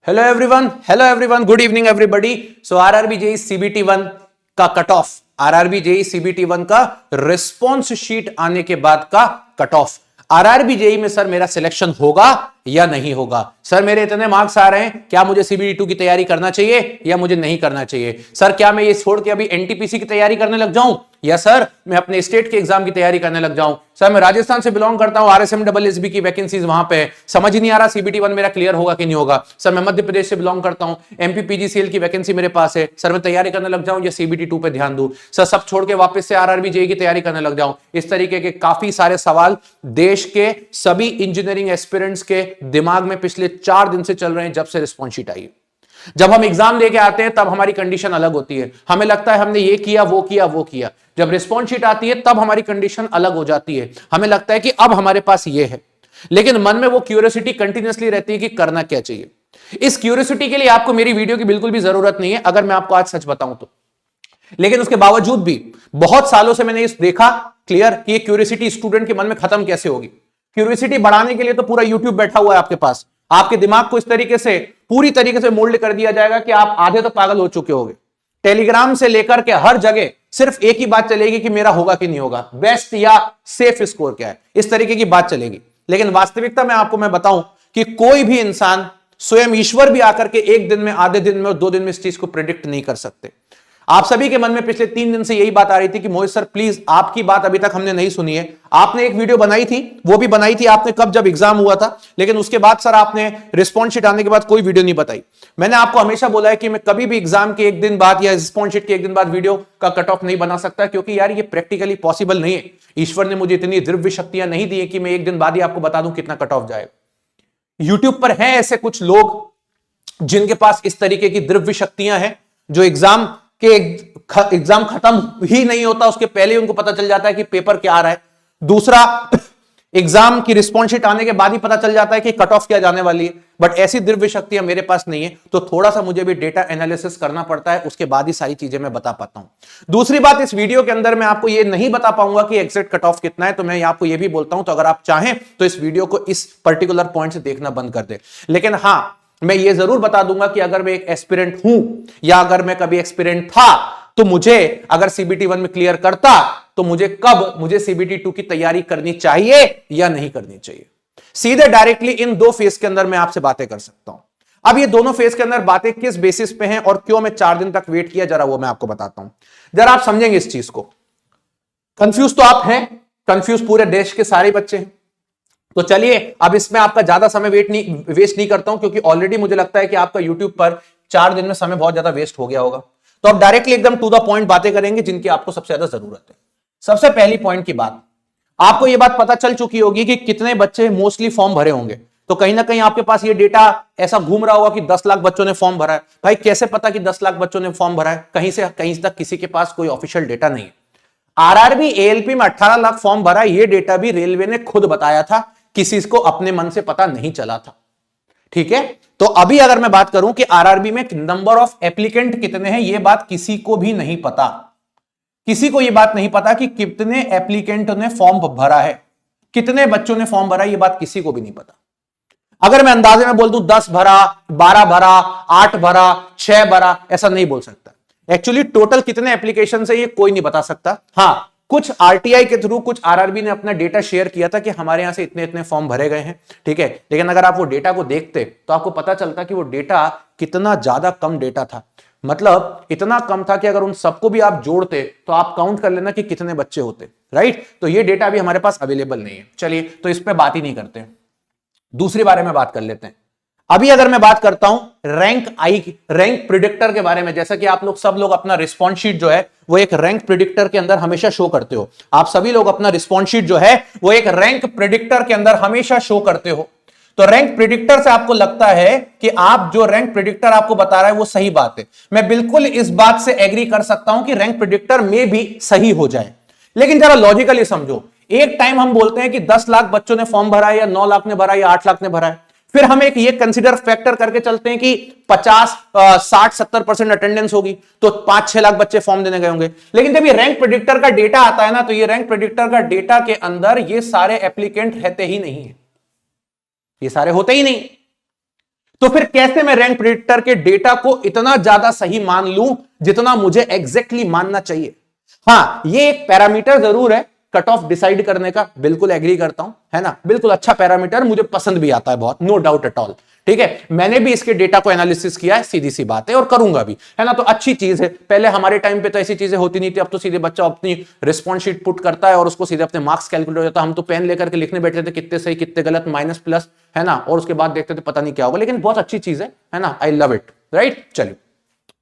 Hello everyone, good evening everybody. So RRB JE CBT 1 का cut off, RRB JE CBT 1 का response sheet आने के बाद का कट ऑफ, आरआरबी जेईई में सर मेरा सिलेक्शन होगा या नहीं होगा? सर मेरे इतने मार्क्स आ रहे हैं, क्या मुझे सीबीटी 2 की तैयारी करना चाहिए या मुझे नहीं करना चाहिए? सर क्या मैं ये छोड़ के अभी एनटीपीसी की तैयारी करने लग जाऊं, या सर मैं अपने स्टेट के एग्जाम की तैयारी करने लग जाऊं? सर मैं राजस्थान से बिलोंग करता हूं, आरएसएमडबलएसबी की वैकेंसीज वहां पे है, समझ ही नहीं आ रहा सीबीटी 1 मेरा क्लियर होगा कि नहीं होगा। सर मैं मध्य प्रदेश से बिलोंग करता हूं, एमपी पीजीसीएल की वैकेंसी मेरे पास है, सर मैं तैयारी करने लग जाऊं या सीबीटी 2 पे ध्यान दूं? सर सब छोड़ के वापस से आरआरबी जेईई की तैयारी करने लग जाऊं? इस तरीके के काफी सारे सवाल देश के सभी इंजीनियरिंग एस्पिरेंट्स के दिमाग में पिछले 4 दिन से चल रहे हैं, जब से रिस्पॉन्स शीट आई। जब हम एग्जाम देके आते हैं तब हमारी कंडीशन अलग होती है, हमें लगता है हमने ये किया वो किया वो किया। जब रिस्पॉन्स शीट आती है तब हमारी कंडीशन अलग हो जाती है, हमें लगता है कि अब हमारे पास ये है, लेकिन मन में वो क्यूरियोसिटी कंटिन्यूअसली रहती है कि करना क्या चाहिए। इस क्यूरियोसिटी के लिए आपको मेरी वीडियो की बिल्कुल भी जरूरत नहीं है, अगर मैं आपको आज सच बताऊं तो। लेकिन उसके बावजूद भी बहुत सालों से मैंने इस देखा क्लियर कि ये क्यूरियोसिटी स्टूडेंट के मन में खत्म कैसे होगी। क्यूरियोसिटी बढ़ाने के लिए तो पूरा यूट्यूब बैठा हुआ है आपके पास, आपके दिमाग को इस तरीके से पूरी तरीके से मोल्ड कर दिया जाएगा कि आप आधे तो पागल हो चुके होंगे। टेलीग्राम से लेकर के हर जगह सिर्फ एक ही बात चलेगी कि मेरा होगा कि नहीं होगा, बेस्ट या सेफ स्कोर क्या है, इस तरीके की बात चलेगी। लेकिन वास्तविकता में आपको मैं बताऊं कि कोई भी इंसान, स्वयं ईश्वर भी आकर के एक दिन में, आधे दिन में और 2 दिन में इस चीज को प्रिडिक्ट नहीं कर सकते। आप सभी के मन में पिछले 3 दिन से यही बात आ रही थी कि मोहित सर प्लीज आपकी बात अभी तक हमने नहीं सुनी है। आपने एक वीडियो बनाई थी, वो भी बनाई थी आपने कब, जब एग्जाम हुआ था, लेकिन उसके बाद सर आपने रिस्पॉन्स शीट आने के बाद कोई वीडियो नहीं बताई। मैंने आपको हमेशा बोला है कि मैं कभी भी एग्जाम के एक दिन बाद या रिस्पॉन्स शीट के एक दिन बाद वीडियो का कट ऑफ नहीं बना सकता, क्योंकि यार ये प्रैक्टिकली पॉसिबल नहीं है। ईश्वर ने मुझे इतनी दिव्य शक्तियां नहीं दी है कि मैं एक दिन बाद ही आपको बता दूं कितना कट ऑफ जाएगा। यूट्यूब पर हैं ऐसे कुछ लोग जिनके पास इस तरीके की दिव्य शक्तियां हैं, जो एग्जाम खत्म ही नहीं होता उसके पहले ही उनको पता चल जाता है कि पेपर क्या आ रहा है। दूसरा, एग्जाम की रिस्पॉन्स शीट आने के बाद ही पता चल जाता है कि कट ऑफ क्या जाने वाली है। बट ऐसी दिव्य शक्तियां मेरे पास नहीं है, तो थोड़ा सा मुझे भी डेटा एनालिसिस करना पड़ता है, उसके बाद ही सारी चीजें मैं बता पाता हूं। दूसरी बात, इस वीडियो के अंदर मैं आपको ये नहीं बता पाऊंगा कि एग्जैक्ट कट ऑफ कितना है, तो मैं आपको ये भी बोलता हूं, तो अगर आप चाहें तो इस वीडियो को इस पर्टिकुलर पॉइंट से देखना बंद कर दे। लेकिन हां, मैं ये जरूर बता दूंगा कि अगर मैं एक एस्पिरेंट हूं या अगर मैं कभी एक्सपीरियंट था, तो मुझे अगर सीबीटी 1 में क्लियर करता तो मुझे सीबीटी 2 की तैयारी करनी चाहिए या नहीं करनी चाहिए। सीधे डायरेक्टली इन 2 फेज के अंदर मैं आपसे बातें कर सकता हूं। अब ये दोनों फेज के अंदर बातें किस बेसिस पे हैं और क्यों मैं 4 दिन तक वेट किया, जरा वो मैं आपको बताता हूं, जरा आप समझेंगे इस चीज को। कंफ्यूज तो आप हैं, कंफ्यूज पूरे देश के सारे बच्चे हैं। तो चलिए अब इसमें आपका ज्यादा समय वेस्ट नहीं करता हूं, क्योंकि ऑलरेडी मुझे लगता है कि आपका यूट्यूब पर 4 दिन में समय बहुत ज्यादा वेस्ट हो गया होगा। तो अब डायरेक्टली एकदम टू द पॉइंट बातें करेंगे जिनकी आपको सबसे ज्यादा जरूरत है। सबसे पहली पॉइंट की बात, आपको यह बात पता चल चुकी होगी कि कितने बच्चे मोस्टली फॉर्म भरे होंगे। तो कहीं ना कहीं आपके पास ये डेटा ऐसा घूम रहा होगा कि 10 लाख बच्चों ने फॉर्म भरा है। भाई कैसे पता कि 10 लाख बच्चों ने फॉर्म भरा है? कहीं से कहीं तक किसी के पास कोई ऑफिशियल डेटा नहीं है। आरआरबी एएलपी में 18 लाख फॉर्म भरा, यह डेटा भी रेलवे ने खुद बताया था, किसी को अपने मन से पता नहीं चला था। ठीक है, तो अभी अगर मैं बात करूं कि आरआरबी में नंबर ऑफ एप्लीकेंट कितने हैं, यह बात किसी को भी नहीं पता। किसी को यह बात नहीं पता कि कितने एप्लीकेंट ने फॉर्म भरा है, कितने बच्चों ने फॉर्म भरा है, यह बात किसी को भी नहीं पता। अगर मैं अंदाजे में बोल दूं 10 भरा, 12 भरा, 8 भरा, 6 भरा, ऐसा नहीं बोल सकता। एक्चुअली टोटल कितने एप्लीकेशन है ये कोई नहीं बता सकता। हां, कुछ आरटीआई के थ्रू कुछ आरआरबी ने अपना डेटा शेयर किया था कि हमारे यहां से इतने इतने फॉर्म भरे गए हैं। ठीक है, लेकिन अगर आप वो डेटा को देखते तो आपको पता चलता कि वो डेटा कितना ज्यादा कम डेटा था। मतलब इतना कम था कि अगर उन सबको भी आप जोड़ते तो आप काउंट कर लेना कि कितने बच्चे होते। राइट, तो ये डेटा भी हमारे पास अवेलेबल नहीं है। चलिए, तो इस पर बात ही नहीं करते, दूसरी बारे में बात कर लेते हैं। अभी अगर मैं बात करता हूं रैंक प्रिडिक्टर के बारे में, जैसा कि आप लोग सब लोग अपना रिस्पॉन्स शीट जो है वो एक रैंक प्रिडिक्टर के अंदर हमेशा शो करते हो। आप सभी लोग अपना रिस्पॉन्स शीट जो है वो एक रैंक प्रिडिक्टर के अंदर हमेशा शो करते हो। तो रैंक प्रिडिक्टर से आपको लगता है कि आप जो रैंक प्रिडिक्टर आपको बता रहा है वो सही बात है। मैं बिल्कुल इस बात से एग्री कर सकता हूं कि रैंक प्रिडिक्टर में भी सही हो जाए, लेकिन जरा लॉजिकली समझो। एक टाइम हम बोलते हैं कि 10 लाख बच्चों ने फॉर्म भरा है या 9 लाख ने भरा है या 8 लाख ने भरा है, फिर हम एक ये कंसीडर फैक्टर करके चलते हैं कि 50, 60, 70% अटेंडेंस होगी, तो 5-6 लाख बच्चे फॉर्म देने गए होंगे। लेकिन जब ये रैंक प्रेडिक्टर का डेटा आता है ना, तो ये रैंक प्रेडिक्टर का डेटा के अंदर ये सारे एप्लीकेंट रहते ही नहीं है, ये सारे होते ही नहीं। तो फिर कैसे मैं रैंक प्रिडिक्टर के डेटा को इतना ज्यादा सही मान लूं जितना मुझे एग्जैक्टली मानना चाहिए? हां, ये एक पैरामीटर जरूर है कट ऑफ डिसाइड करने का, बिल्कुल एग्री करता हूं, है ना, बिल्कुल अच्छा पैरामीटर, मुझे पसंद भी आता है बहुत, नो डाउट एट ऑल। ठीक है, मैंने भी इसके डेटा को एनालिसिस किया है, सीधी सी बात है, और करूंगा भी, है ना, तो अच्छी चीज है। पहले हमारे टाइम पे तो ऐसी चीजें होती नहीं थी, अब तो सीधे बच्चा अपनी रिस्पॉन्स शीट पुट करता है और उसको सीधे अपने मार्क्स कैलकुलेट हो जाता है। हम तो पेन लेकर के लिखने बैठे थे, कितने सही कितने गलत, माइनस प्लस, है ना, और उसके बाद देखते थे पता नहीं क्या होगा, लेकिन बहुत अच्छी चीज है ना, आई लव इट, राइट। चलिए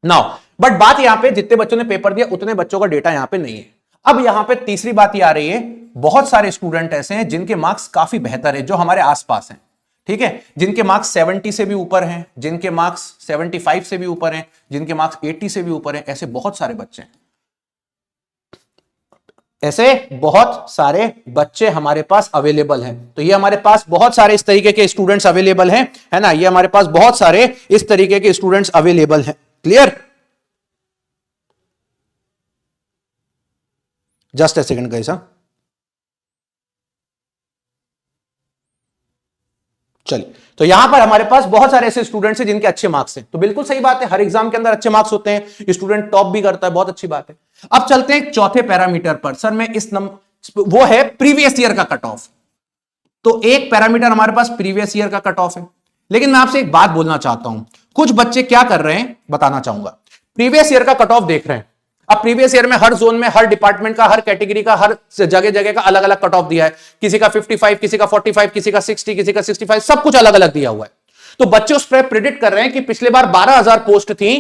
नाउ, बट बात यहां पे जितने बच्चों ने पेपर दिया उतने बच्चों का डेटा यहां पे नहीं है। अब यहां पे तीसरी बात ये आ रही है, बहुत सारे स्टूडेंट ऐसे हैं जिनके मार्क्स काफी बेहतर है, जो हमारे आसपास हैं, ठीक है, जिनके मार्क्स 70 से भी ऊपर हैं, जिनके मार्क्स 75 से भी ऊपर हैं, जिनके मार्क्स 80 से भी ऊपर हैं, ऐसे बहुत सारे बच्चे हैं, ऐसे बहुत सारे बच्चे हमारे पास अवेलेबल हैं। तो ये हमारे पास बहुत सारे इस तरीके के स्टूडेंट्स अवेलेबल हैं, है ना, ये हमारे पास बहुत सारे इस तरीके के स्टूडेंट्स अवेलेबल हैं। Clear? Just a second guys. चलिए, तो यहां पर हमारे पास बहुत सारे ऐसे स्टूडेंट्स हैं जिनके अच्छे मार्क्स हैं, तो बिल्कुल सही बात है, हर एग्जाम के अंदर अच्छे मार्क्स होते हैं, स्टूडेंट टॉप भी करता है, बहुत अच्छी बात है। अब चलते हैं चौथे पैरामीटर पर। सर मैं इस वो है प्रीवियस ईयर का कट ऑफ। तो एक पैरामीटर हमारे पास प्रीवियस ईयर का कट ऑफ है, लेकिन मैं आपसे एक बात बोलना चाहता हूं, कुछ बच्चे क्या कर रहे हैं बताना चाहूंगा। प्रीवियस ईयर का कट ऑफ देख रहे हैं, अब प्रीवियस ईयर में हर जोन में, हर डिपार्टमेंट का, हर कैटेगरी का, हर जगह जगह का अलग अलग कट ऑफ दिया है, किसी का 55, किसी का 45, किसी का 60, किसी का 65, सब कुछ अलग अलग दिया हुआ है। तो बच्चे उस पर प्रिडिक्ट कर रहे हैं कि पिछले बार 12,000 पोस्ट थी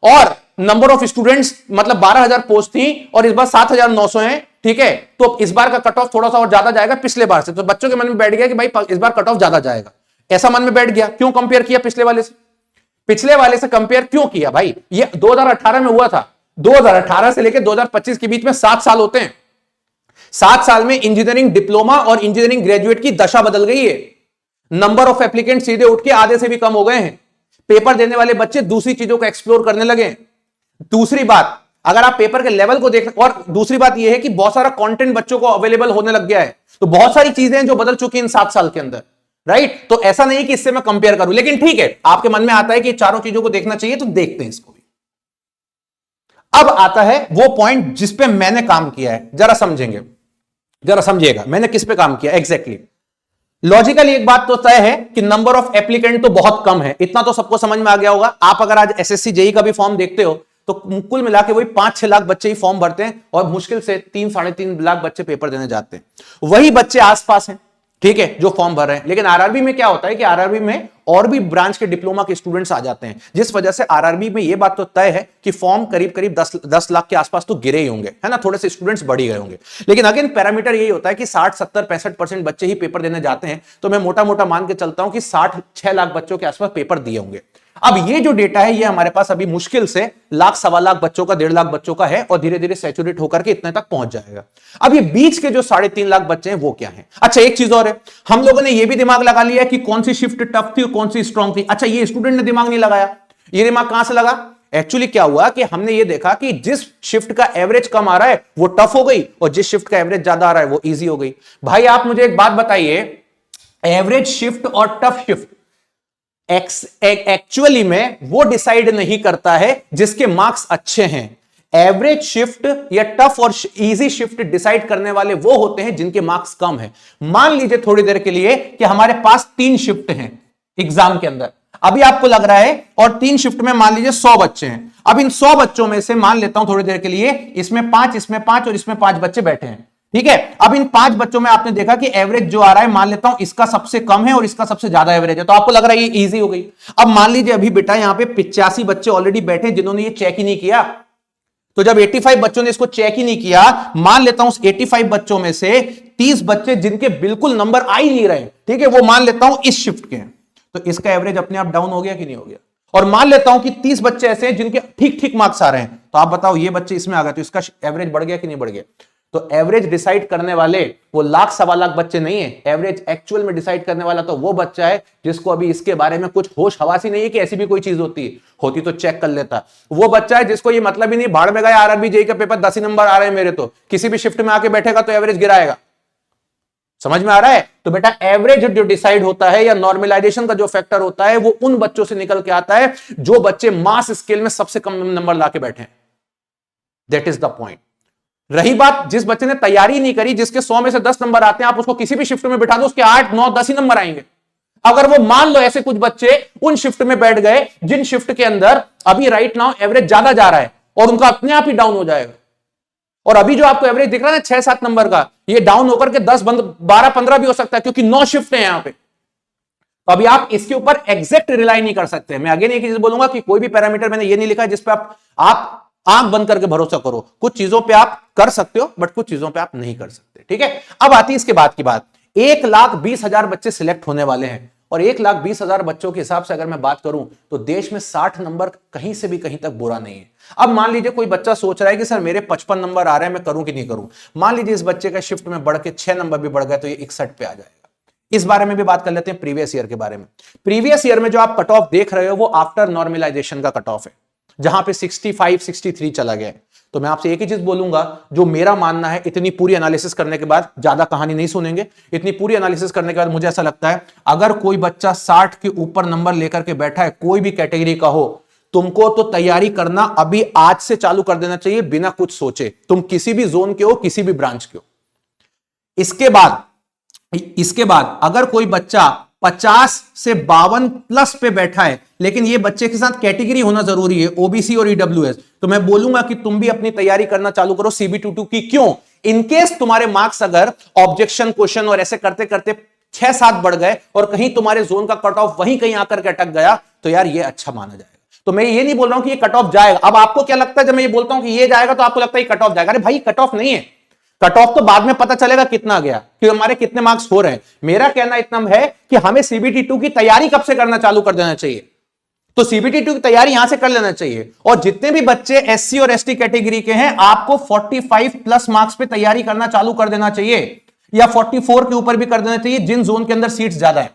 और नंबर ऑफ स्टूडेंट्स मतलब 12,000 पोस्ट थी और इस बार 7,900 है, ठीक है, तो इस बार का कट ऑफ थोड़ा सा और ज्यादा जाएगा पिछले बार से। तो बच्चों के मन में बैठ गया कि भाई इस बार कट ऑफ ज्यादा जाएगा, ऐसा मन में बैठ गया। क्यों कंपेयर किया पिछले वाले से? पिछले वाले से कंपेयर क्यों किया भाई? ये 2018 में हुआ था, 2018 से लेकर 2025 के बीच में 7 साल होते हैं। 7 साल में इंजीनियरिंग डिप्लोमा और इंजीनियरिंग ग्रेजुएट की दशा बदल गई है। नंबर ऑफ एप्लीकेंट सीधे उठ के आधे से भी कम हो गए हैं। पेपर देने वाले बच्चे दूसरी चीजों को एक्सप्लोर करने लगे। दूसरी बात, अगर आप पेपर के लेवल को देख, और दूसरी बात यह है कि बहुत सारा कंटेंट बच्चों को अवेलेबल होने लग गया है। तो बहुत सारी चीजें जो बदल चुकी हैं इन 7 साल के अंदर, राइट। तो ऐसा नहीं कि इससे मैं कंपेयर करूं, लेकिन ठीक है, आपके मन में आता है कि चारों चीजों को देखना चाहिए, तो देखते हैं इसको भी। अब आता है वो पॉइंट जिस पे मैंने काम किया है, जरा समझेंगे, जरा समझिएगा मैंने किस पे काम किया एग्जैक्टली। लॉजिकली एक बात तो तय है कि नंबर ऑफ एप्लीकेंट तो बहुत कम है, इतना तो सबको समझ में आ गया होगा। आप अगर आज एसएससी जेई का भी फॉर्म देखते हो तो कुल मिला के वही 5-6 लाख बच्चे ही फॉर्म भरते हैं और मुश्किल से 3-3.5 लाख बच्चे पेपर देने जाते हैं। वही बच्चे आसपास हैं, ठीक है, जो फॉर्म भर रहे हैं। लेकिन आरआरबी में क्या होता है कि आरआरबी में और भी ब्रांच के डिप्लोमा के स्टूडेंट्स आ जाते हैं, जिस वजह से आरआरबी में यह बात तो तय है कि फॉर्म करीब करीब 10 लाख के आसपास तो गिरे ही होंगे, है ना, थोड़े से स्टूडेंट्स बढ़ ही गए होंगे। लेकिन अगेन पैरामीटर यही होता है कि 60-70-65% बच्चे ही पेपर देने जाते हैं। तो मैं मोटा मोटा मान के चलता हूं कि 6 लाख बच्चों के आसपास पेपर दिए होंगे। अब ये जो डेटा है ये हमारे पास अभी मुश्किल से 1-1.25 लाख बच्चों का, 1.5 लाख बच्चों का है और धीरे धीरे सैचुरेट होकर के इतने तक पहुंच जाएगा। अब ये बीच के जो 3.5 लाख बच्चे हैं वो क्या है? अच्छा, एक चीज और है, हम लोगों ने ये भी दिमाग लगा लिया कि कौन सी शिफ्ट टफ थी और कौन सी स्ट्रांग थी। अच्छा, ये स्टूडेंट ने दिमाग नहीं लगाया। ये दिमाग कहां से लगा? एक्चुअली क्या हुआ कि हमने ये देखा कि जिस शिफ्ट का एवरेज कम आ रहा है वो टफ हो गई और जिस शिफ्ट का एवरेज ज्यादा आ रहा है वो इजी हो गई। भाई आप मुझे एक बात बताइए, एवरेज शिफ्ट और टफ शिफ्ट एक्चुअली में वो डिसाइड नहीं करता है जिसके मार्क्स अच्छे हैं। एवरेज शिफ्ट या टफ और इजी शिफ्ट डिसाइड करने वाले वो होते हैं जिनके मार्क्स कम है। मान लीजिए थोड़ी देर के लिए कि हमारे पास 3 शिफ्ट हैं एग्जाम के अंदर, अभी आपको लग रहा है, और 3 शिफ्ट में मान लीजिए 100 बच्चे हैं। अब इन 100 बच्चों में से मान लेता हूं थोड़ी देर के लिए इसमें 5, इसमें 5 और इसमें 5 बच्चे बैठे हैं, ठीक है। अब इन 5 बच्चों में आपने देखा कि एवरेज जो आ रहा है, मान लेता हूं इसका सबसे कम है और इसका सबसे ज्यादा एवरेज है, तो आपको लग रहा है ये इजी हो गई। अब मान लीजिए अभी बेटा यहां पे 85 बच्चे ऑलरेडी बैठे जिन्होंने ये चेक ही नहीं किया। तो जब 85 बच्चों ने इसको चेक ही नहीं किया, मान लेता हूं उस 85 बच्चों में से 30 बच्चे जिनके बिल्कुल नंबर आ ही नहीं रहे, ठीक है, वो मान लेता हूं इस शिफ्ट के हैं, तो इसका एवरेज अपने आप डाउन हो गया कि नहीं हो गया? और मान लेता हूं कि 30 बच्चे ऐसे हैं जिनके ठीक ठीक मार्क्स आ रहे हैं, तो आप बताओ ये बच्चे इसमें आ गए, तो इसका एवरेज बढ़ गया कि नहीं बढ़ गया? तो एवरेज डिसाइड करने वाले वो 1-1.25 लाख बच्चे नहीं है। एवरेज एक्चुअल में डिसाइड करने वाला तो वो बच्चा है जिसको अभी इसके बारे में कुछ होश हवास ही नहीं है कि ऐसी भी कोई चीज होती तो चेक कर लेता। वो बच्चा है जिसको ये मतलब ही नहीं, भाड़ में गया आरआरबी जेईई का पेपर 10 ही नंबर आ रहे हैं मेरे, तो किसी भी शिफ्ट में आके बैठेगा तो एवरेज गिराएगा। समझ में आ रहा है? तो बेटा एवरेज जो डिसाइड होता है या नॉर्मलाइजेशन का जो फैक्टर होता है वो उन बच्चों से निकल के आता है जो बच्चे मास स्केल में सबसे कम नंबर लाके बैठे हैं। That is the point. रही बात जिस बच्चे ने तैयारी नहीं करी, जिसके 100 में से 10 नंबर आते हैं, आप उसको किसी भी शिफ्ट में बिठा दो, उसके 8 9 10 ही नंबर आएंगे। अगर वो मान लो ऐसे कुछ बच्चे उन शिफ्ट में बैठ गए जिन शिफ्ट के अंदर अभी राइट नाउ एवरेज ज्यादा जा रहा है और उनका अपने आप ही डाउन हो जाएगा। और अभी जो आपको एवरेज दिख रहा है ना 6-7 नंबर का, ये डाउन होकर के 10 12-15 भी हो सकता है, क्योंकि 9 शिफ्ट है यहां पे। तो अभी आप इसके ऊपर एग्जैक्ट रिलाई नहीं कर सकते। मैं अगेन एक चीज बोलूंगा कि कोई भी पैरामीटर मैंने ये नहीं लिखा है जिस पे आप आंख बंद करके भरोसा करो। कुछ चीजों पे आप कर सकते हो बट कुछ चीजों पे आप नहीं कर सकते। ठीक है, अब आती है इसके बाद की बात। 1,20,000 बच्चे सिलेक्ट होने वाले हैं और 1,20,000 बच्चों के हिसाब से अगर मैं बात करूं तो देश में 60 नंबर कहीं से भी कहीं तक बुरा नहीं है। अब मान लीजिए कोई बच्चा सोच रहा है कि सर मेरे 55 नंबर आ रहे हैं, मैं करूं कि नहीं करूं। मान लीजिए इस बच्चे का शिफ्ट में बढ़ के 6 नंबर भी बढ़ गए तो ये 61 पे आ जाएगा। इस बारे में भी बात कर लेते हैं, प्रीवियस ईयर के बारे में। प्रीवियस ईयर में जो आप कट ऑफ देख रहे हो वो आफ्टर नॉर्मलाइजेशन का कट ऑफ है, जहां पे 65 63 चला गया। तो मैं आपसे एक ही चीज बोलूंगा, जो मेरा मानना है, इतनी पूरी एनालिसिस करने के बाद, ज्यादा कहानी नहीं सुनेंगे, इतनी पूरी एनालिसिस करने के बाद मुझे ऐसा लगता है अगर कोई बच्चा 60 के ऊपर नंबर लेकर के बैठा है, कोई भी कैटेगरी का हो, तुमको तो तैयारी करना अभी आज से चालू कर देना चाहिए बिना कुछ सोचे। तुम किसी भी जोन के हो, किसी भी ब्रांच के हो। इसके बाद अगर कोई बच्चा 50 से 52 प्लस पे बैठा है, लेकिन ये बच्चे के साथ कैटेगरी होना जरूरी है, ओबीसी और ईडब्ल्यूएस, तो मैं बोलूंगा कि तुम भी अपनी तैयारी करना चालू करो CBT2 की। क्यों? इनकेस तुम्हारे मार्क्स अगर ऑब्जेक्शन क्वेश्चन और ऐसे करते करते 6-7 बढ़ गए और कहीं तुम्हारे जोन का कट ऑफ वहीं कहीं आकर के अटक गया, तो यार ये अच्छा माना जाएगा। तो मैं ये नहीं बोल रहा हूं कि ये कट ऑफ जाएगा। अब आपको क्या लगता है जब मैं ये बोलता हूं कि ये जाएगा तो आपको लगता है कट ऑफ जाएगा? अरे भाई कट ऑफ नहीं है, कट ऑफ तो बाद में पता चलेगा कितना गया, कि हमारे कितने मार्क्स हो रहे हैं। मेरा कहना इतना है कि हमें CBT2 की तैयारी कब से करना चालू कर देना चाहिए। तो CBT2 की तैयारी यहां से कर लेना चाहिए। और जितने भी बच्चे SC और ST कैटेगरी के हैं, आपको 45 प्लस मार्क्स पे तैयारी करना चालू कर देना चाहिए, या 44 के ऊपर भी कर देना चाहिए जिन जोन के अंदर सीट्स ज्यादा है।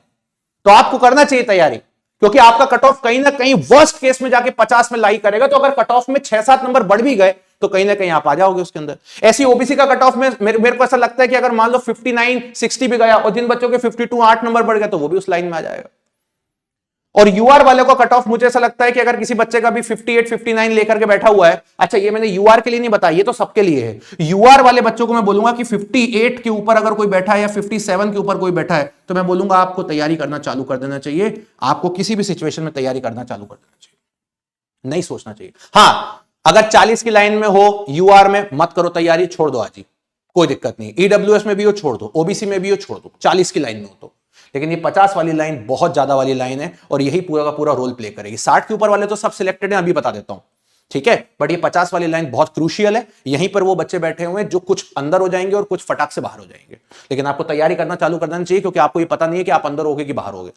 तो आपको करना चाहिए तैयारी, क्योंकि आपका कट ऑफ कहीं ना कहीं वर्स्ट केस में जाके 50 में लाई करेगा। तो अगर कट ऑफ में 6-7 नंबर बढ़ भी गए तो कहीं ना कहीं आप आ जाओगे उसके अंदर। ऐसी ओबीसी का कट ऑफ में मेरे को ऐसा लगता है कि अगर मान लो 59 60 भी गया और जिन बच्चों के 52 8 नंबर बढ़ गया तो वो भी उस लाइन में आ जाएगा। और यूआर वाले को कट ऑफ मुझे ऐसा लगता है कि अगर किसी बच्चे का भी 58 59 लेकर के बैठा हुआ है, अच्छा ये मैंने यूआर के लिए नहीं बताया, ये तो सबके लिए है। यूआर वाले बच्चों को मैं बोलूंगा कि 58 के ऊपर अगर कोई बैठा है या 57 के ऊपर कोई बैठा है, तो मैं बोलूंगा आपको तैयारी करना चालू कर देना चाहिए। आपको किसी भी सिचुएशन में तैयारी करना चालू कर देना चाहिए, नहीं सोचना चाहिए। हाँ, अगर 40 की लाइन में हो, यूआर में मत करो तैयारी, छोड़ दो आज ही, कोई दिक्कत नहीं। ईडब्ल्यूएस में भी हो छोड़ दो, ओबीसी में भी हो छोड़ दो, 40 की लाइन में हो तो। लेकिन ये 50 वाली लाइन बहुत ज्यादा वाली लाइन है और यही पूरा का पूरा रोल प्ले करेगी। 60 के ऊपर वाले तो सब सिलेक्टेड हैं, अभी बता देता हूं, ठीक है। बट ये 50 वाली लाइन बहुत क्रूशियल है। यहीं पर वो बच्चे बैठे हुए हैं जो कुछ अंदर हो जाएंगे और कुछ फटाक से बाहर हो जाएंगे। लेकिन आपको तैयारी करना चालू कर देना चाहिए, क्योंकि आपको ये पता नहीं है कि आप अंदर होगे कि बाहर होगे।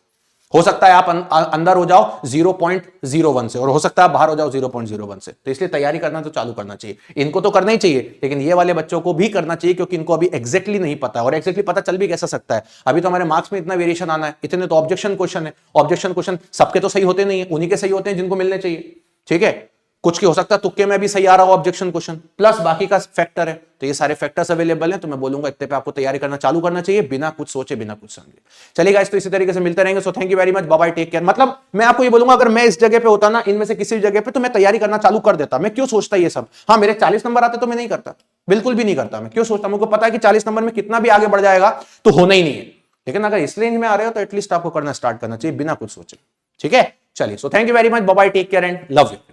हो सकता है आप अंदर हो जाओ 0.01 से, और हो सकता है आप बाहर हो जाओ 0.01 से। तो इसलिए तैयारी करना तो चालू करना चाहिए। इनको तो करना ही चाहिए, लेकिन ये वाले बच्चों को भी करना चाहिए, क्योंकि इनको अभी एग्जैक्टली नहीं पता। और एग्जैक्टली पता चल भी कैसा सकता है, अभी तो हमारे मार्क्स में इतना वेरिएशन आना है, इतने तो ऑब्जेक्शन क्वेश्चन है। ऑब्जेक्शन क्वेश्चन सबके तो सही होते नहीं है, उन्हीं के सही होते हैं जिनको मिलने चाहिए, ठीक है। कुछ के हो सकता है तुक्के में भी सही आ रहा हो ऑब्जेक्शन क्वेश्चन, प्लस बाकी का फैक्टर है। तो ये सारे फैक्टर्स अवेलेबल हैं। तो मैं बोलूंगा इतने पे आपको तैयारी करना चालू करना चाहिए, बिना कुछ सोचे, बिना कुछ समझे। चलिए गाइस, तो इसी तरीके से मिलते रहेंगे। So thank you very much, bye bye, take care. मतलब मैं आपको ये बोलूंगा, अगर मैं इस जगह पे होता ना, इनमें से किसी जगह पे, तो मैं तैयारी करना चालू कर देता। मैं क्यों सोचता ये सब? हाँ, मेरे 40 नंबर आते तो मैं नहीं करता, बिल्कुल भी नहीं करता। मैं क्यों सोचता? मुझे पता है कि 40 नंबर में कितना भी आगे बढ़ जाएगा तो होना ही नहीं है। लेकिन अगर इस रेंज में आ रहे हो तो एटलीस्ट आपको करना स्टार्ट करना चाहिए बिना कुछ सोचे, ठीक है। चलिए, so thank you very much, bye bye, take care and love you.